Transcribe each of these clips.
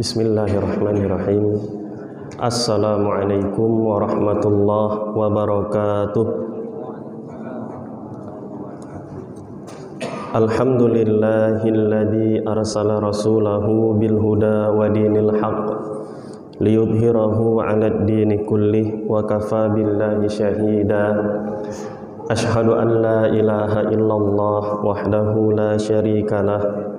Bismillahirrahmanirrahim. Assalamualaikum warahmatullahi wabarakatuh. Alhamdulillahilladzi arsala rasulahu bil huda wa dinil haqq liyudhhirahu 'alad dini kullih wa kafa billahi syahida. Asyhadu an la ilaha illallah wahdahu la syarikalah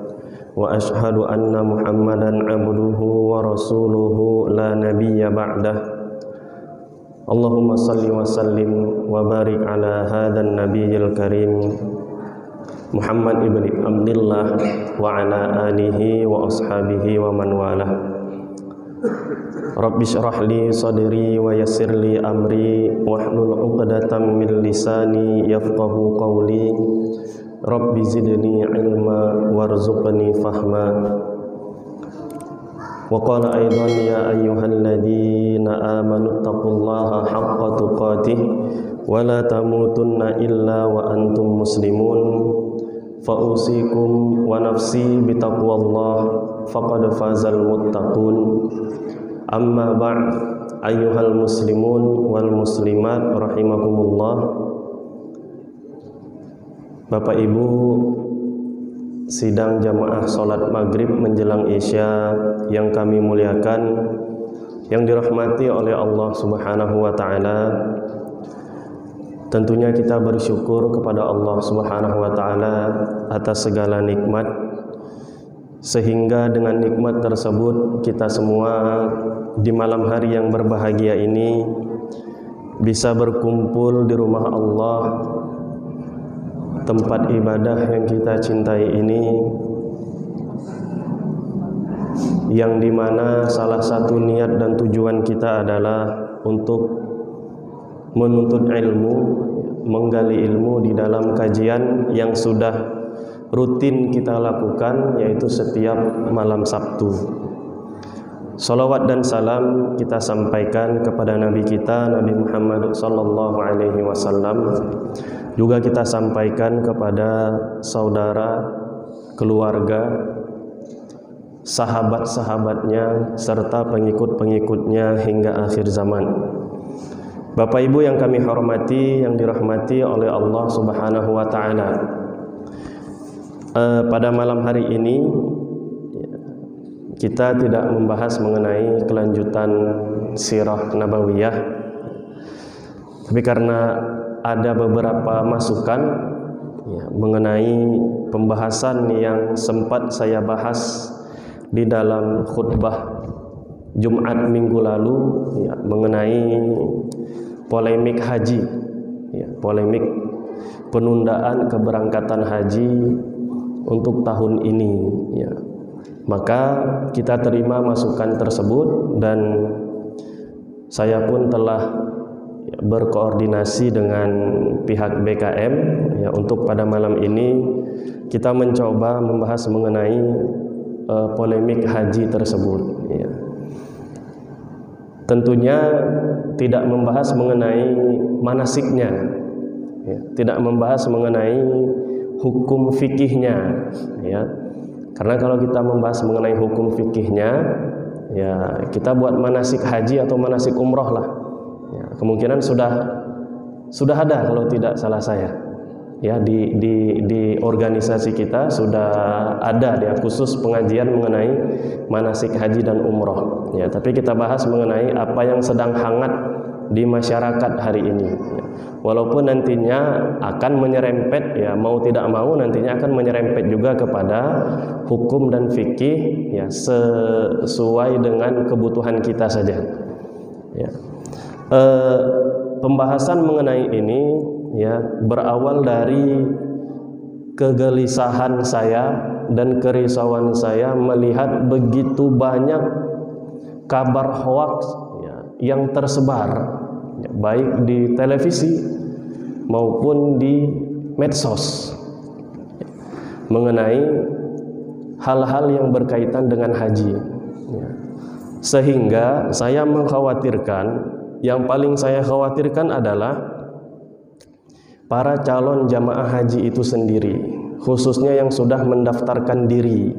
wa asyhadu anna Muhammadan abduhu wa rasuluhu la nabiyya ba'dah. Allahumma salli wa sallim wa barik ala hadan nabiyyil karim Muhammad ibn Abdillah wa ala alihi wa ashabihi wa man walah. Rabbi syrah li sadri wa yassir li amri wahlul 'uqdatam min lisani yafqahu qawli. Rabbi zidni ilma warzuqni fahma. Wa qala aidan ya ayyuhalladzina amanu taqullaha haqqa tuqatih wa la tamutunna illa wa antum muslimun. Fa usikum wa nafsi bitaqwallah faqad fazal muttaqun. Amma ba'd, ayyuhal muslimun wal muslimat rahimakumullah. Bapak Ibu, sidang jamaah salat maghrib menjelang isya yang kami muliakan, yang dirahmati oleh Allah Subhanahu wa taala. Tentunya kita bersyukur kepada Allah Subhanahu wa taala atas segala nikmat, sehingga dengan nikmat tersebut kita semua di malam hari yang berbahagia ini bisa berkumpul di rumah Allah, tempat ibadah yang kita cintai ini, yang dimana salah satu niat dan tujuan kita adalah untuk menuntut ilmu, menggali ilmu di dalam kajian yang sudah rutin kita lakukan, yaitu setiap malam Sabtu. Salawat dan salam kita sampaikan kepada Nabi kita, Nabi Muhammad sallallahu alaihi wasallam. Juga kita sampaikan kepada saudara, keluarga, sahabat-sahabatnya, serta pengikut-pengikutnya hingga akhir zaman. Bapak Ibu yang kami hormati, yang dirahmati oleh Allah Subhanahu wa taala. Pada malam hari ini kita tidak membahas mengenai kelanjutan sirah nabawiyah, tapi karena ada beberapa masukan mengenai pembahasan yang sempat saya bahas di dalam khutbah Jumat minggu lalu, mengenai polemik haji, polemik penundaan keberangkatan haji untuk tahun ini. Maka kita terima masukan tersebut dan saya pun telah berkoordinasi dengan pihak BKM untuk pada malam ini kita mencoba membahas mengenai polemik haji tersebut. Tentunya tidak membahas mengenai manasiknya, tidak membahas mengenai hukum fikihnya, karena kalau kita membahas mengenai hukum fikihnya, kita buat manasik haji atau manasik umroh lah. Kemungkinan sudah ada kalau tidak salah saya, di organisasi kita sudah ada khusus pengajian mengenai manasik haji dan umroh. Tapi kita bahas mengenai apa yang sedang hangat di masyarakat hari ini. Walaupun nantinya akan menyerempet, mau tidak mau nantinya akan menyerempet juga kepada hukum dan fikih, sesuai dengan kebutuhan kita saja. Pembahasan mengenai ini berawal dari kegelisahan saya dan kerisauan saya melihat begitu banyak kabar hoaks yang tersebar, baik di televisi maupun di medsos, mengenai hal-hal yang berkaitan dengan haji. Sehingga saya mengkhawatirkan, yang paling saya khawatirkan adalah para calon jamaah haji itu sendiri, khususnya yang sudah mendaftarkan diri,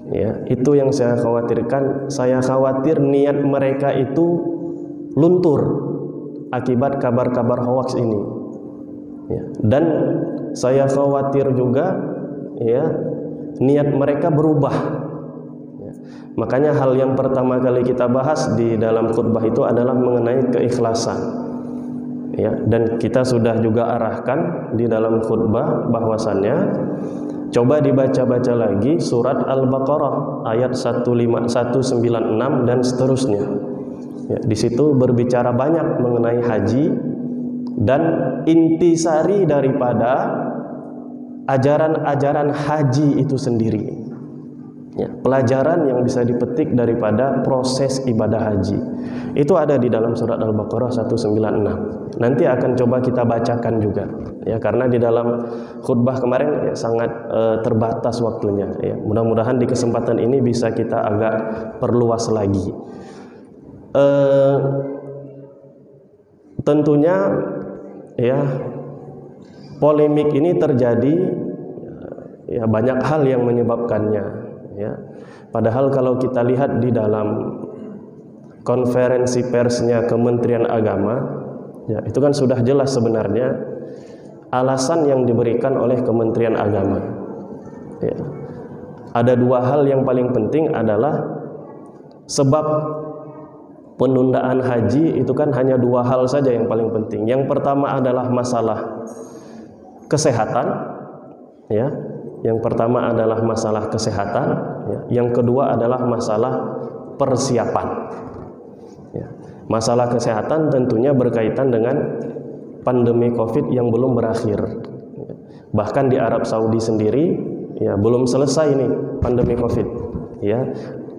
Ya, itu yang saya khawatirkan. Saya khawatir niat mereka itu luntur akibat kabar-kabar hoaks ini. Ya, dan saya khawatir juga ya niat mereka berubah. Ya, makanya hal yang pertama kali kita bahas di dalam khutbah itu adalah mengenai keikhlasan. Ya, dan kita sudah juga arahkan di dalam khutbah bahwasannya coba dibaca-baca lagi surat Al-Baqarah ayat 196 dan seterusnya. Ya, di situ berbicara banyak mengenai haji dan intisari daripada ajaran-ajaran haji itu sendiri. Ya, pelajaran yang bisa dipetik daripada proses ibadah haji itu ada di dalam surat Al-Baqarah 196. Nanti akan coba kita bacakan juga. Ya, karena di dalam khutbah kemarin ya, sangat terbatas waktunya. Ya, mudah-mudahan di kesempatan ini bisa kita agak perluas lagi. Tentunya ya polemik ini terjadi ya banyak hal yang menyebabkannya. Ya, padahal kalau kita lihat di dalam konferensi persnya Kementerian Agama, ya itu kan sudah jelas sebenarnya alasan yang diberikan oleh Kementerian Agama. Ya. Ada dua hal yang paling penting adalah sebab penundaan haji itu kan hanya dua hal saja yang paling penting. Yang pertama adalah masalah kesehatan, ya. Yang pertama adalah masalah kesehatan, ya. Yang kedua adalah masalah persiapan. Ya. Masalah kesehatan tentunya berkaitan dengan pandemi Covid yang belum berakhir. Bahkan di Arab Saudi sendiri ya belum selesai nih pandemi Covid. Ya,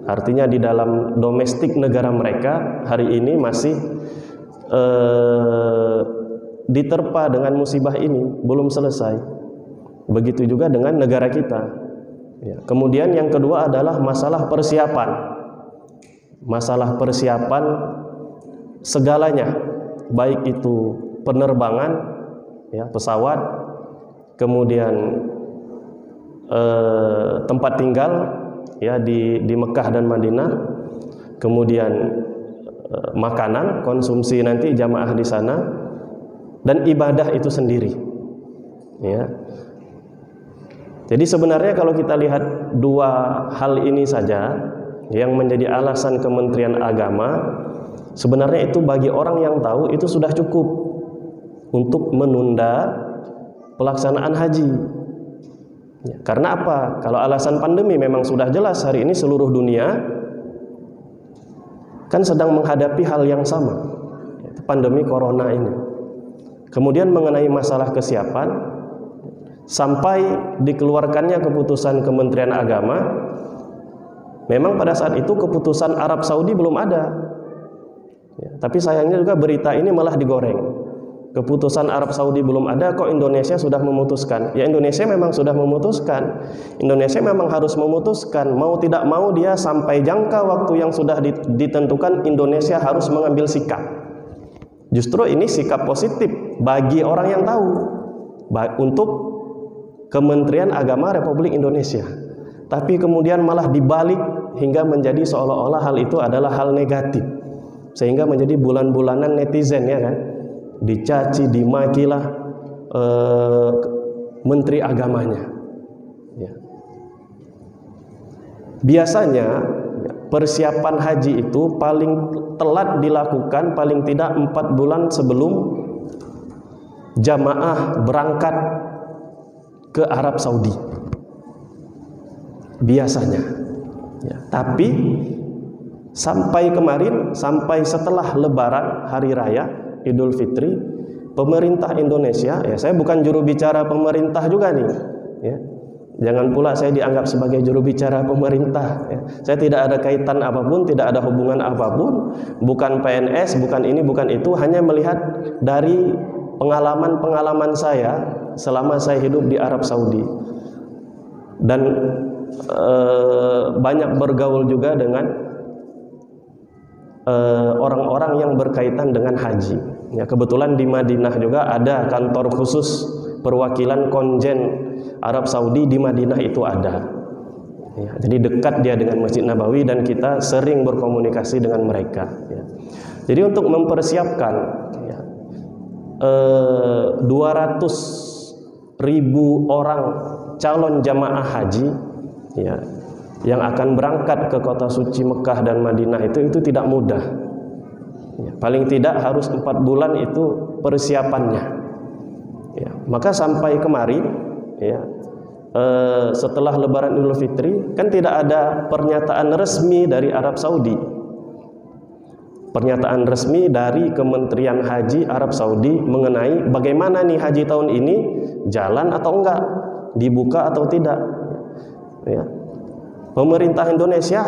artinya di dalam domestik negara mereka hari ini masih diterpa dengan musibah ini, belum selesai. Begitu juga dengan negara kita. Ya. Kemudian yang kedua adalah masalah persiapan. Masalah persiapan segalanya, baik itu penerbangan, ya, pesawat, kemudian tempat tinggal, ya, di Mekah dan Madinah, kemudian makanan, konsumsi nanti jamaah di sana, dan ibadah itu sendiri. Ya. Jadi sebenarnya kalau kita lihat dua hal ini saja yang menjadi alasan Kementerian Agama, sebenarnya itu bagi orang yang tahu itu sudah cukup untuk menunda pelaksanaan haji. Ya, karena apa? Kalau alasan pandemi memang sudah jelas, hari ini seluruh dunia kan sedang menghadapi hal yang sama, yaitu pandemi corona ini. Kemudian mengenai masalah kesiapan, sampai dikeluarkannya keputusan Kementerian Agama, memang pada saat itu keputusan Arab Saudi belum ada. Ya, tapi sayangnya juga berita ini malah digoreng. Keputusan Arab Saudi belum ada, kok Indonesia sudah memutuskan. Ya, Indonesia memang sudah memutuskan. Indonesia memang harus memutuskan. Mau tidak mau dia sampai jangka waktu yang sudah ditentukan, Indonesia harus mengambil sikap. Justru ini sikap positif bagi orang yang tahu, untuk Kementerian Agama Republik Indonesia. Tapi kemudian malah dibalik hingga menjadi seolah-olah hal itu adalah hal negatif. Sehingga menjadi bulan-bulanan netizen, ya kan? Dicaci, dimakilah menteri agamanya. Ya. Biasanya persiapan haji itu paling telat dilakukan paling tidak 4 bulan sebelum jamaah berangkat ke Arab Saudi. Biasanya. Ya. Tapi sampai kemarin, sampai setelah Lebaran Hari Raya Idul Fitri, pemerintah Indonesia, ya saya bukan juru bicara pemerintah juga nih, ya. Jangan pula saya dianggap sebagai juru bicara pemerintah, ya. Saya tidak ada kaitan apapun, tidak ada hubungan apapun, bukan PNS, bukan ini, bukan itu, hanya melihat dari pengalaman-pengalaman saya selama saya hidup di Arab Saudi. Dan banyak bergaul juga dengan orang-orang yang berkaitan dengan haji. Ya, kebetulan di Madinah juga ada kantor khusus perwakilan konjen Arab Saudi di Madinah itu ada. Ya, jadi dekat dia dengan Masjid Nabawi dan kita sering berkomunikasi dengan mereka. Ya. Jadi untuk mempersiapkan ya, 200.000 orang calon jamaah haji ya, yang akan berangkat ke kota suci Mekah dan Madinah itu tidak mudah. Ya, paling tidak harus 4 bulan itu persiapannya. Ya, maka sampai kemarin ya, setelah Lebaran Idul Fitri kan tidak ada pernyataan resmi dari Arab Saudi. Pernyataan resmi dari Kementerian Haji Arab Saudi mengenai bagaimana nih haji tahun ini, jalan atau enggak, dibuka atau tidak. Ya. Pemerintah Indonesia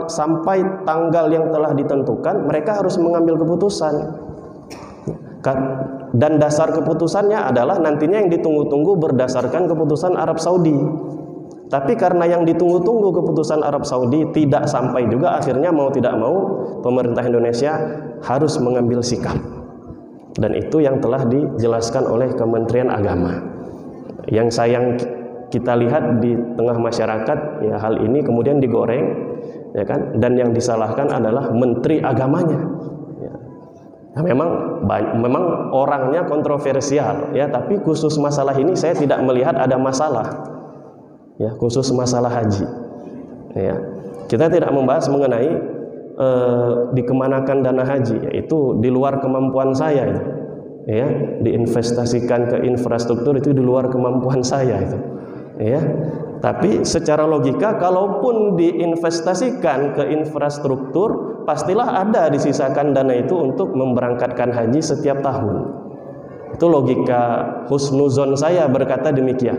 sampai tanggal yang telah ditentukan mereka harus mengambil keputusan. Dan dasar keputusannya adalah nantinya yang ditunggu-tunggu berdasarkan keputusan Arab Saudi. Tapi karena yang ditunggu-tunggu keputusan Arab Saudi tidak sampai juga, akhirnya mau tidak mau pemerintah Indonesia harus mengambil sikap. Dan itu yang telah dijelaskan oleh Kementerian Agama. Yang sayang kita lihat di tengah masyarakat ya, hal ini kemudian digoreng ya kan, dan yang disalahkan adalah Menteri Agamanya. Nah, memang orangnya kontroversial ya, tapi khusus masalah ini saya tidak melihat ada masalah ya, khusus masalah haji ya. Kita tidak membahas mengenai dikemanakan dana haji, yaitu di luar kemampuan saya ya, diinvestasikan ke infrastruktur itu di luar kemampuan saya itu ya. Tapi secara logika kalaupun diinvestasikan ke infrastruktur, pastilah ada disisakan dana itu untuk memberangkatkan haji setiap tahun. Itu logika husnuzon saya berkata demikian.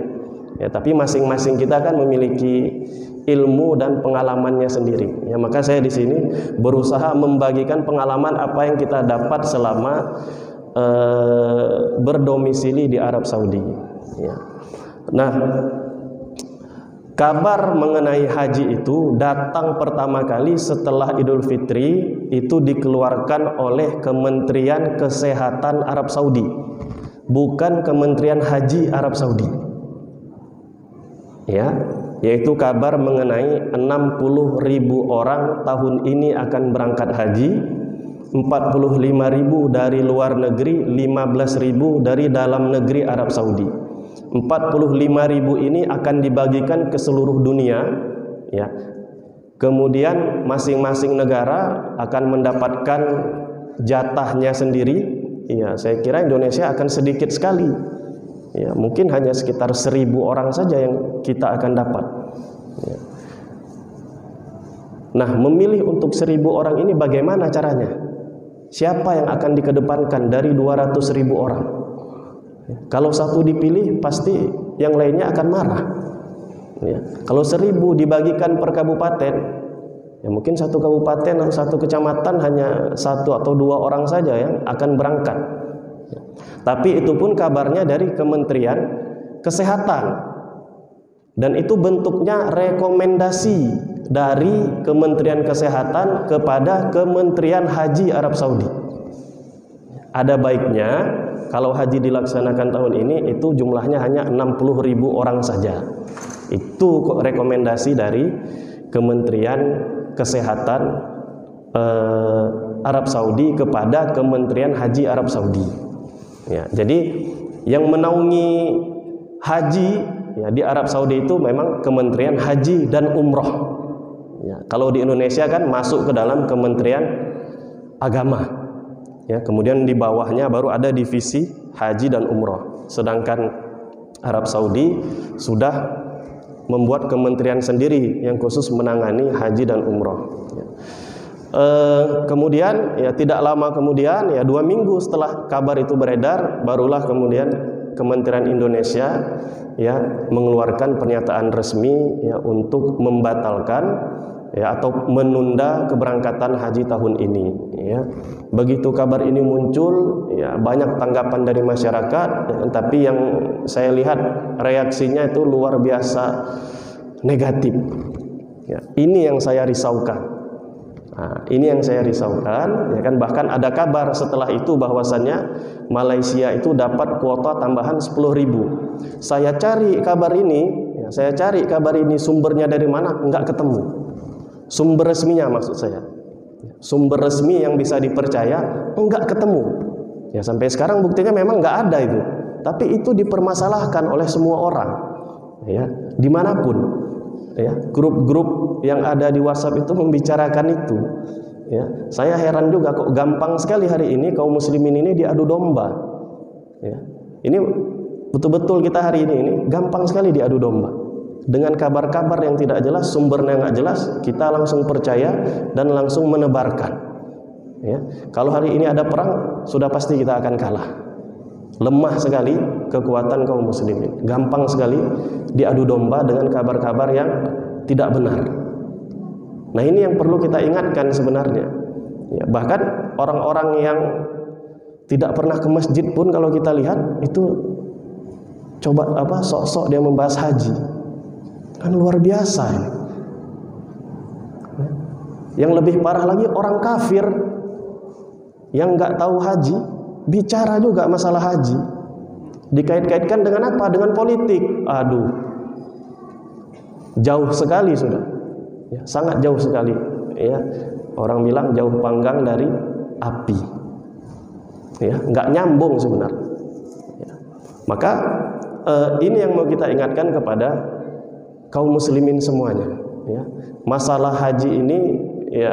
Ya, tapi masing-masing kita kan memiliki ilmu dan pengalamannya sendiri. Ya, maka saya di sini berusaha membagikan pengalaman apa yang kita dapat selama berdomisili di Arab Saudi. Ya. Nah, kabar mengenai haji itu datang pertama kali setelah Idul Fitri, itu dikeluarkan oleh Kementerian Kesehatan Arab Saudi, bukan Kementerian Haji Arab Saudi. Ya, yaitu kabar mengenai 60.000 orang tahun ini akan berangkat haji, 45.000 dari luar negeri, 15.000 dari dalam negeri Arab Saudi. 45.000 ini akan dibagikan ke seluruh dunia ya. Kemudian masing-masing negara akan mendapatkan jatahnya sendiri ya. Saya kira Indonesia akan sedikit sekali ya, mungkin hanya sekitar 1.000 orang saja yang kita akan dapat ya. Nah, memilih untuk 1.000 orang ini bagaimana caranya? Siapa yang akan dikedepankan dari 200.000 orang? Kalau satu dipilih, pasti yang lainnya akan marah ya. Kalau 1.000 dibagikan per kabupaten ya, mungkin satu kabupaten atau satu kecamatan hanya 1 atau 2 orang saja yang akan berangkat ya. Tapi itu pun kabarnya dari Kementerian Kesehatan, dan itu bentuknya rekomendasi dari Kementerian Kesehatan kepada Kementerian Haji Arab Saudi. Ada baiknya kalau haji dilaksanakan tahun ini itu jumlahnya hanya 60.000 orang saja. Itu rekomendasi dari Kementerian Kesehatan Arab Saudi kepada Kementerian Haji Arab Saudi. Ya, jadi yang menaungi haji ya, di Arab Saudi itu memang Kementerian Haji dan Umroh. Ya, kalau di Indonesia kan masuk ke dalam Kementerian Agama. Ya, kemudian di bawahnya baru ada divisi haji dan umroh. Sedangkan Arab Saudi sudah membuat kementerian sendiri yang khusus menangani haji dan umroh. Ya. Kemudian ya tidak lama kemudian ya 2 minggu setelah kabar itu beredar, barulah kemudian Kementerian Indonesia ya mengeluarkan pernyataan resmi ya untuk membatalkan ya atau menunda keberangkatan haji tahun ini ya. Begitu kabar ini muncul ya, banyak tanggapan dari masyarakat ya, tapi yang saya lihat reaksinya itu luar biasa negatif ya. Ini yang saya risaukan. Nah, ini yang saya risaukan ya kan, bahkan ada kabar setelah itu bahwasannya Malaysia itu dapat kuota tambahan 10.000. Saya cari kabar ini ya, Ya, saya cari kabar ini sumbernya dari mana, enggak ketemu. Sumber resminya maksud saya. Sumber resmi yang bisa dipercaya enggak ketemu. Ya, sampai sekarang buktinya memang enggak ada itu. Tapi itu dipermasalahkan oleh semua orang. Ya, dimanapun. Ya, grup-grup yang ada di WhatsApp itu membicarakan itu. Ya, saya heran juga kok gampang sekali hari ini kaum muslimin ini diadu domba. Ya, ini betul-betul kita hari ini gampang sekali diadu domba dengan kabar-kabar yang tidak jelas, sumbernya nggak jelas, kita langsung percaya dan langsung menebarkan. Ya, kalau hari ini ada perang, sudah pasti kita akan kalah. Lemah sekali kekuatan kaum muslimin, gampang sekali diadu domba dengan kabar-kabar yang tidak benar. Nah, ini yang perlu kita ingatkan sebenarnya. Ya, bahkan orang-orang yang tidak pernah ke masjid pun kalau kita lihat itu coba sok-sok dia membahas haji, kan luar biasa ini. Yang lebih parah lagi orang kafir yang nggak tahu haji bicara juga masalah haji, dikait-kaitkan dengan apa? Dengan politik. Aduh, jauh sekali sudah, ya, sangat jauh sekali. Ya, orang bilang jauh panggang dari api. Ya, nggak nyambung sebenarnya. Ya. Maka ini yang mau kita ingatkan kepada kaum muslimin semuanya. Ya. Masalah haji ini, ya,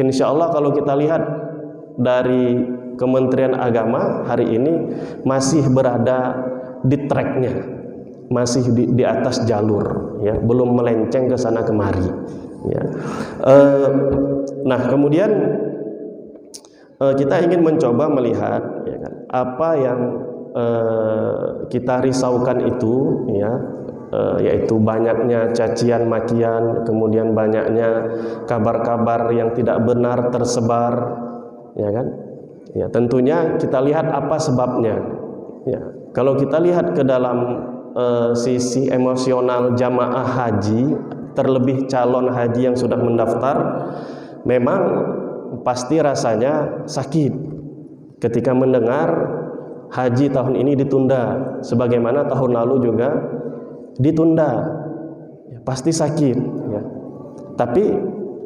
insya Allah kalau kita lihat dari Kementerian Agama hari ini masih berada di tracknya, masih di atas jalur, ya, belum melenceng ke sana kemari. Ya. Nah, kemudian kita ingin mencoba melihat, ya kan, apa yang kita risaukan itu, ya, yaitu banyaknya cacian makian, kemudian banyaknya kabar-kabar yang tidak benar tersebar, ya kan? Ya, tentunya kita lihat apa sebabnya. Ya, kalau kita lihat ke dalam sisi emosional jamaah haji, terlebih calon haji yang sudah mendaftar, memang pasti rasanya sakit ketika mendengar haji tahun ini ditunda, sebagaimana tahun lalu juga ditunda. Ya, pasti sakit. Ya. Tapi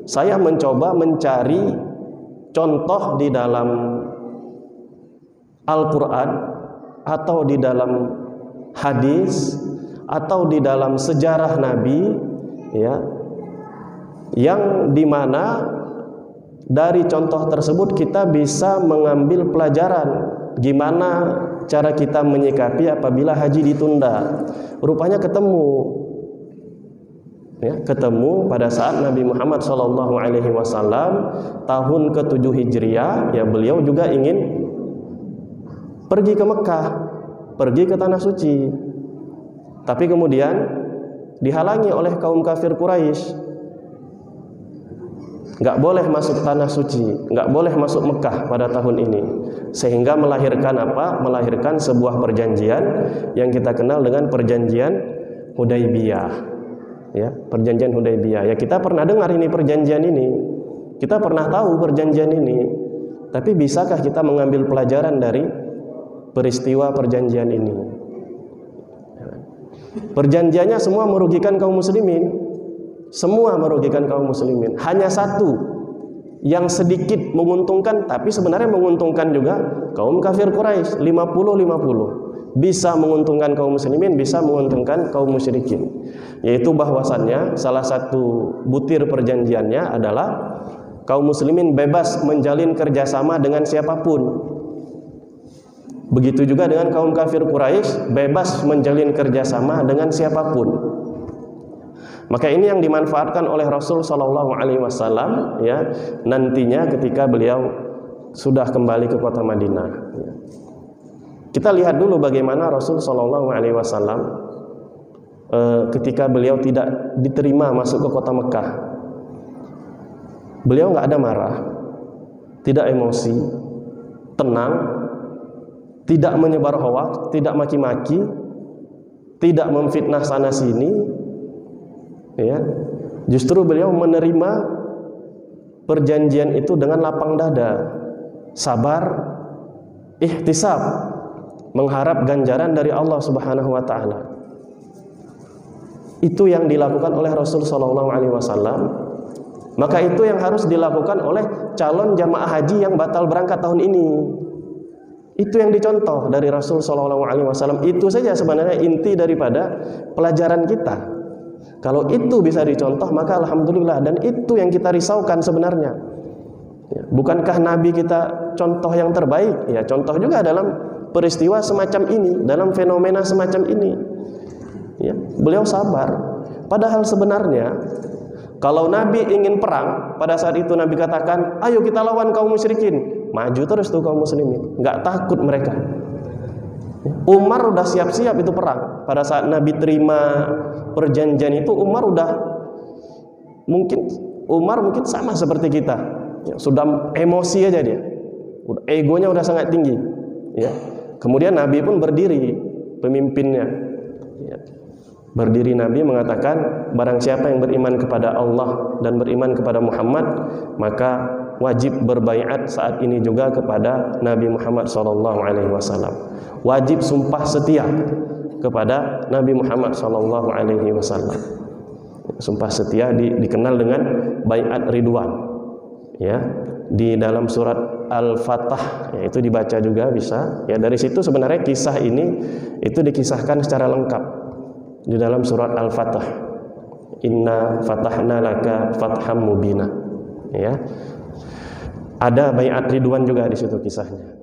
saya mencoba mencari contoh di dalam Al-Quran atau di dalam hadis atau di dalam sejarah Nabi, ya, yang dimana dari contoh tersebut kita bisa mengambil pelajaran gimana cara kita menyikapi apabila haji ditunda. Rupanya ketemu, ya, ketemu pada saat Nabi Muhammad SAW tahun ke-7 Hijriah, ya, beliau juga ingin pergi ke Mekah, pergi ke Tanah Suci, tapi kemudian dihalangi oleh kaum kafir Quraisy. Nggak boleh masuk Tanah Suci, nggak boleh masuk Mekah pada tahun ini, sehingga melahirkan apa? Melahirkan sebuah perjanjian yang kita kenal dengan perjanjian Hudaybiyah. Ya, perjanjian Hudaybiyah. Ya, kita pernah dengar ini perjanjian ini, kita pernah tahu perjanjian ini, tapi bisakah kita mengambil pelajaran dari peristiwa perjanjian ini? Perjanjiannya semua merugikan kaum muslimin. Semua merugikan kaum muslimin. Hanya satu yang sedikit menguntungkan, tapi sebenarnya menguntungkan juga kaum kafir Quraisy, 50-50. Bisa menguntungkan kaum muslimin, bisa menguntungkan kaum musyrikin. Yaitu bahwasannya salah satu butir perjanjiannya adalah kaum muslimin bebas menjalin kerjasama dengan siapapun. Begitu juga dengan kaum kafir Quraisy, bebas menjalin kerjasama dengan siapapun. Maka ini yang dimanfaatkan oleh Rasul Shallallahu Alaihi Wasallam, ya, nantinya ketika beliau sudah kembali ke kota Madinah. Ya. Kita lihat dulu bagaimana Rasul Shallallahu Alaihi Wasallam ketika beliau tidak diterima masuk ke kota Mekah. Beliau nggak ada marah, tidak emosi, tenang, tidak menyebar hoaks, tidak maki-maki, tidak memfitnah sana sini. Ya, justru beliau menerima perjanjian itu dengan lapang dada, sabar, ihtisab, mengharap ganjaran dari Allah Subhanahu wa taala. itu yang dilakukan oleh Rasul Shallallahu Alaihi Wasallam, maka itu yang harus dilakukan oleh calon jamaah haji yang batal berangkat tahun ini. Itu yang dicontoh dari Rasul Shallallahu Alaihi Wasallam. Itu saja sebenarnya inti daripada pelajaran kita. Kalau itu bisa dicontoh, maka alhamdulillah. Dan itu yang kita risaukan sebenarnya. Bukankah Nabi kita contoh yang terbaik? Ya, contoh juga dalam peristiwa semacam ini, dalam fenomena semacam ini. Ya, beliau sabar. Padahal sebenarnya kalau Nabi ingin perang, pada saat itu Nabi katakan, ayo kita lawan kaum musyrikin. Maju terus tuh kaum muslimin, nggak takut mereka. Umar udah siap-siap itu perang. Pada saat Nabi terima perjanjian itu, Umar mungkin sama seperti kita. Ya, sudah emosi aja dia. Egonya udah sangat tinggi. Ya. Kemudian Nabi pun berdiri, pemimpinnya. Ya. Berdiri Nabi mengatakan, barang siapa yang beriman kepada Allah dan beriman kepada Muhammad, maka wajib berbaiat saat ini juga kepada Nabi Muhammad SAW. Wajib sumpah setia kepada Nabi Muhammad SAW. Sumpah setia dikenal dengan baiat ridwan. Ya, di dalam surat Al-Fatah, ya, itu dibaca juga bisa. Ya, dari situ sebenarnya kisah ini itu dikisahkan secara lengkap di dalam surat Al-Fatah. Inna fatahna laka fatham mubina. Ya. Ada baiat ridwan juga di situ kisahnya.